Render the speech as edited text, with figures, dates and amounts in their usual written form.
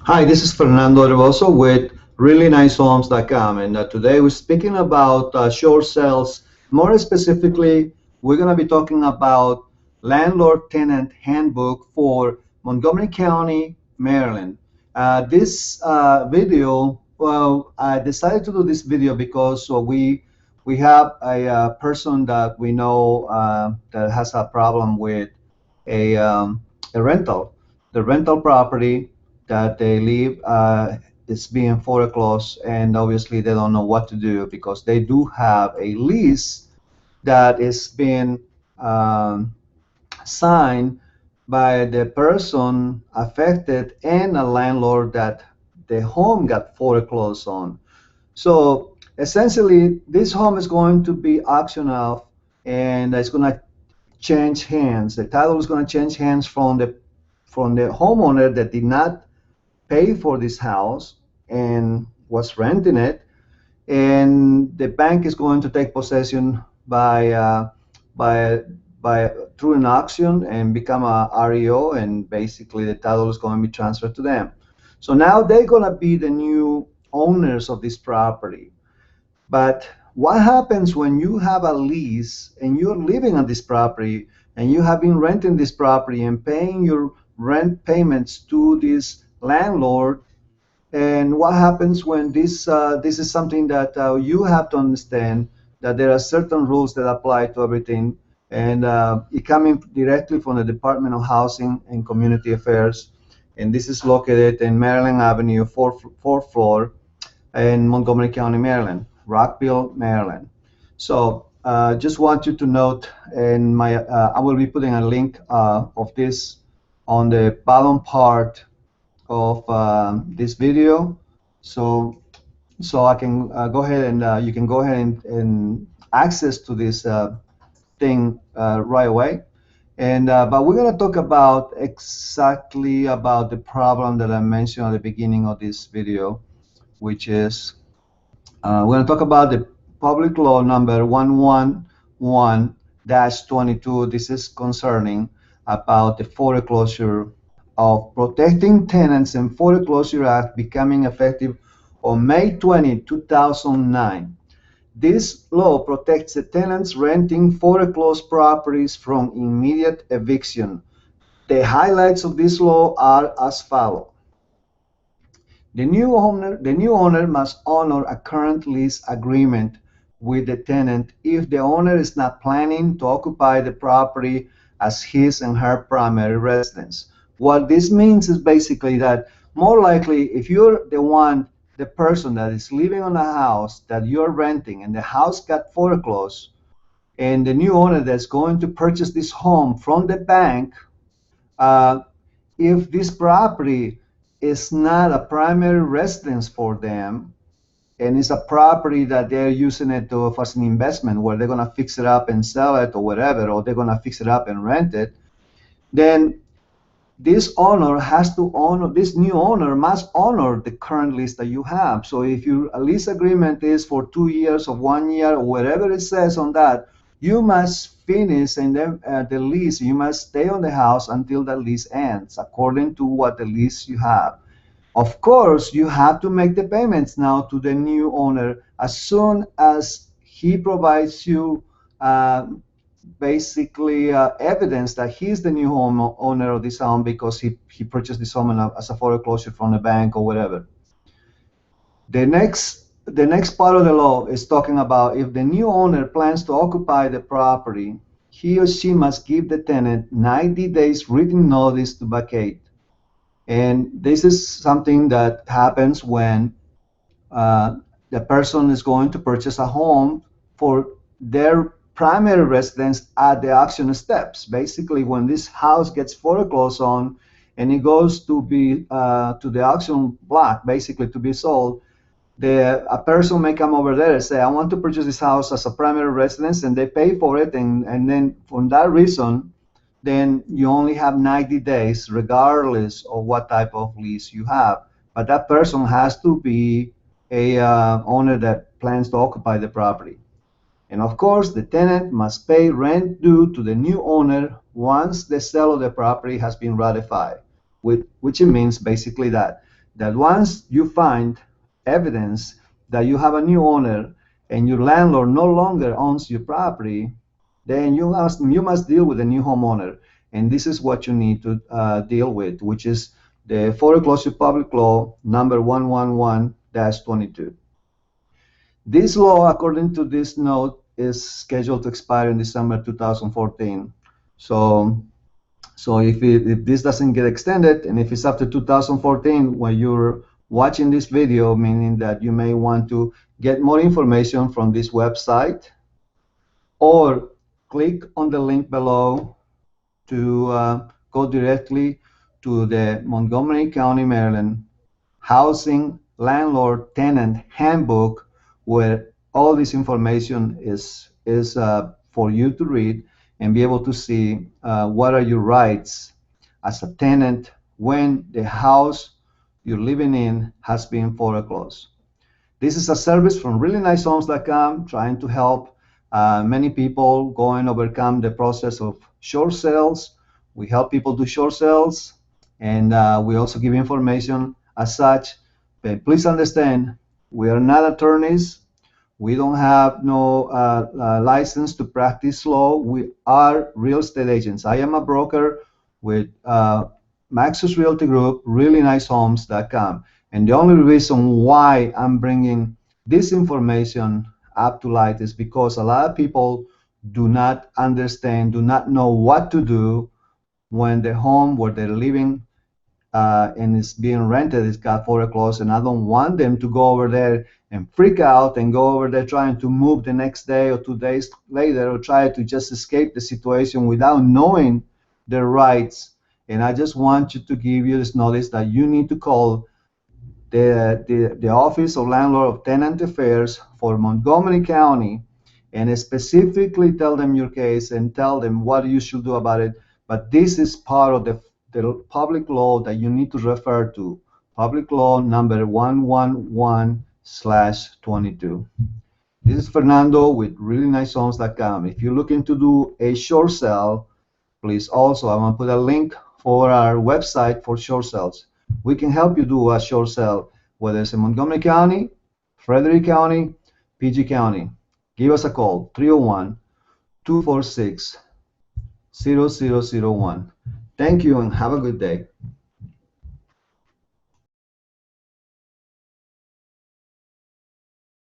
Hi, this is Fernando Reboso with reallynicehomes.com, and today we're speaking about short sales. More specifically, we're going to be talking about Landlord Tenant Handbook for Montgomery County, Maryland. This video, well, I decided to do this video because we have a person that we know that has a problem with a, um, a rental. The rental property that they live is being foreclosed, and obviously they don't know what to do because they do have a lease that is being um, signed by the person affected and a landlord that the home got foreclosed on. So essentially, this home is going to be auctioned off, and it's going to change hands. The title is going to change hands from the homeowner that did not pay for this house and was renting it, and the bank is going to take possession by by through an auction and become a REO, and basically the title is going to be transferred to them. So now they're going to be the new owners of this property. But what happens when you have a lease and you're living on this property and you have been renting this property and paying your rent payments to this landlord? And what happens when this is something that you have to understand, that there are certain rules that apply to everything, and it coming directly from the Department of Housing and Community Affairs, and this is located in Maryland Avenue, fourth floor, in Montgomery County, Maryland, Rockville, Maryland. So just want you to note, and I will be putting a link of this on the bottom part of this video, so I can go ahead and you can go ahead and access to this thing right away. And but we're going to talk about exactly about the problem that I mentioned at the beginning of this video, which is we're going to talk about the public law number 111-22. This is concerning about the foreclosure of Protecting Tenants and Foreclosure Act becoming effective on May 20, 2009. This law protects the tenants renting foreclosed properties from immediate eviction. The highlights of this law are as follows. The new owner must honor a current lease agreement with the tenant if the owner is not planning to occupy the property as his and her primary residence. What this means is basically that more likely if you're the person that is living on a house that you're renting and the house got foreclosed, and the new owner that's going to purchase this home from the bank, uh, if this property is not a primary residence for them, and it's a property that they're using it to, as an investment where they're going to fix it up and sell it or whatever, or they're going to fix it up and rent it, then this new owner must honor the current lease that you have. So if your lease agreement is for 2 years or 1 year or whatever it says on that, you must finish and then the lease. You must stay on the house until the lease ends, according to what the lease you have. Of course, you have to make the payments now to the new owner as soon as he provides you uh, basically evidence that he's the new home owner of this home because he purchased this home as a foreclosure from the bank or whatever. The next part of the law is talking about if the new owner plans to occupy the property, he or she must give the tenant 90 days written notice to vacate. And this is something that happens when uh, the person is going to purchase a home for their primary residence at the auction steps. Basically, when this house gets foreclosed on and it goes to be to the auction block, basically to be sold, a person may come over there and say, I want to purchase this house as a primary residence, and they pay for it, and then for that reason, then you only have 90 days regardless of what type of lease you have. But that person has to be a owner that plans to occupy the property. And of course, the tenant must pay rent due to the new owner once the sale of the property has been ratified, which it means basically that that once you find evidence that you have a new owner and your landlord no longer owns your property, then you must deal with the new homeowner. And this is what you need to deal with, which is the Foreclosure Public Law number 111-22. This law, according to this note, is scheduled to expire in December 2014. So if this doesn't get extended, and if it's after 2014 when you're watching this video, meaning that you may want to get more information from this website, or click on the link below to go directly to the Montgomery County, Maryland Housing Landlord Tenant Handbook, where all this information is for you to read and be able to see what are your rights as a tenant when the house you're living in has been foreclosed. This is a service from reallynicehomes.com trying to help many people go and overcome the process of short sales. We help people do short sales, and we also give information as such. But please understand, we are not attorneys. We don't have no license to practice law. We are real estate agents. I am a broker with Maxus Realty Group, reallynicehomes.com. And the only reason why I'm bringing this information up to light is because a lot of people do not understand, do not know what to do when the home where they're living and it's being rented is got foreclosed. And I don't want them to go over there and freak out and go over there trying to move the next day or 2 days later, or try to just escape the situation without knowing their rights. And I just want you to give you this notice that you need to call the Office of Landlord of Tenant Affairs for Montgomery County and specifically tell them your case and tell them what you should do about it. But this is part of the public law that you need to refer to, public law number 111/22. This is Fernando with reallynicehomes.com. If you're looking to do a short sale, please also, I'm going to put a link for our website for short sales. We can help you do a short sale, whether it's in Montgomery County, Frederick County, PG County. Give us a call, 301-246-0001. Thank you and have a good day.